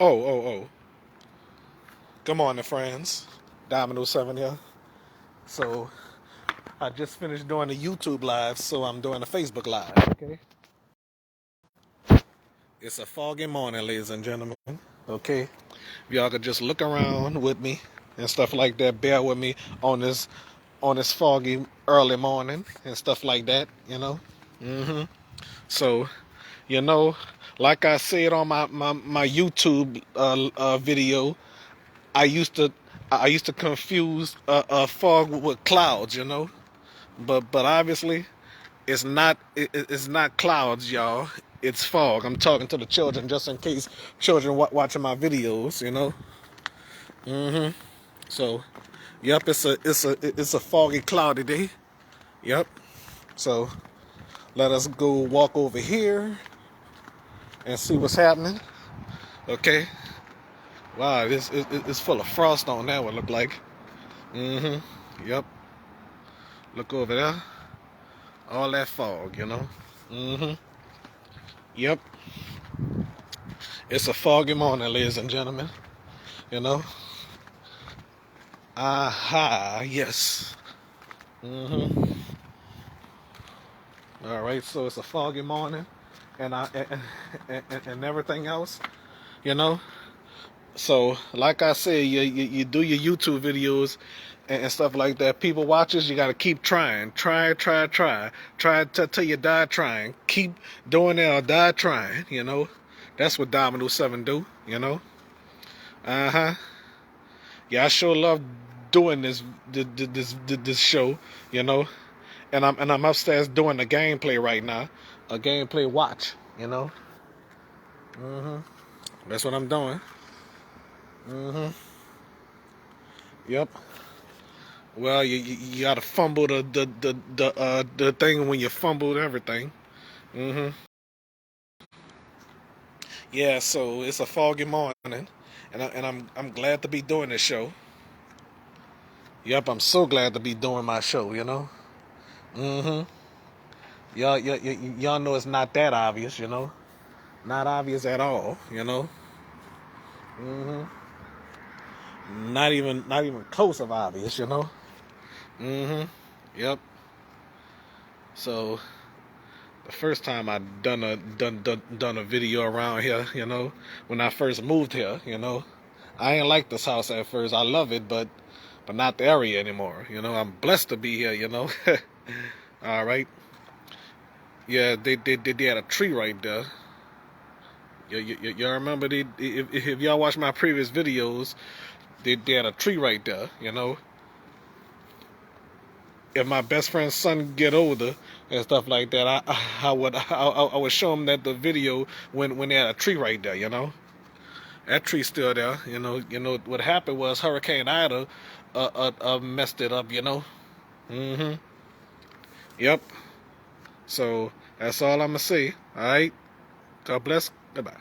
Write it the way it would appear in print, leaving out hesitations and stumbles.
Oh. Good morning, friends. Dominoes 7 here. So, I just finished doing the YouTube live, so I'm doing a Facebook live, okay? It's a foggy morning, ladies and gentlemen, okay? If y'all could just look around with me and stuff like that, bear with me on this foggy early morning and stuff like that, you know? So, you know, like I said on my YouTube video, I used to I used to confuse fog with clouds, you know, but obviously it's not clouds, y'all. It's fog. I'm talking to the children just in case children watching my videos, you know. So, yep, it's a foggy, cloudy day. Yep. So let us go walk over here and see what's happening. Okay. Wow, it's full of frost on that one. Look like. Yep. Look over there. All that fog, you know. Yep. It's a foggy morning, ladies and gentlemen. You know. Aha, yes. All right, so it's a foggy morning, and and everything else, you know. So, like I said, you do your YouTube videos and stuff like that. People watches, you got to keep trying. Try till you die trying. Keep doing it or die trying, you know. That's what Domino 7 do, you know. Uh-huh. Yeah, I sure love doing this show, you know. And I'm upstairs doing the gameplay right now. A gameplay watch, you know. That's what I'm doing. Yep. Well, you gotta fumble the thing when you fumbled everything. Yeah, so it's a foggy morning, and I'm glad to be doing this show. Yep, I'm so glad to be doing my show. You know. Y'all know it's not that obvious. You know, not obvious at all. You know. Not even close of obvious. You know. Yep. So the first time I done a video around here, you know, when I first moved here, you know, I ain't like this house at first. I love it, but not the area anymore. You know, I'm blessed to be here. You know. All right. Yeah, they had a tree right there. Y'all remember if y'all watch my previous videos, they had a tree right there. You know. If my best friend's son get older and stuff like that, I would show him that the video when they had a tree right there, you know. That tree's still there, you know. You know what happened was Hurricane Ida messed it up, you know. Yep. So that's all I'm gonna say. All right. God bless. Goodbye.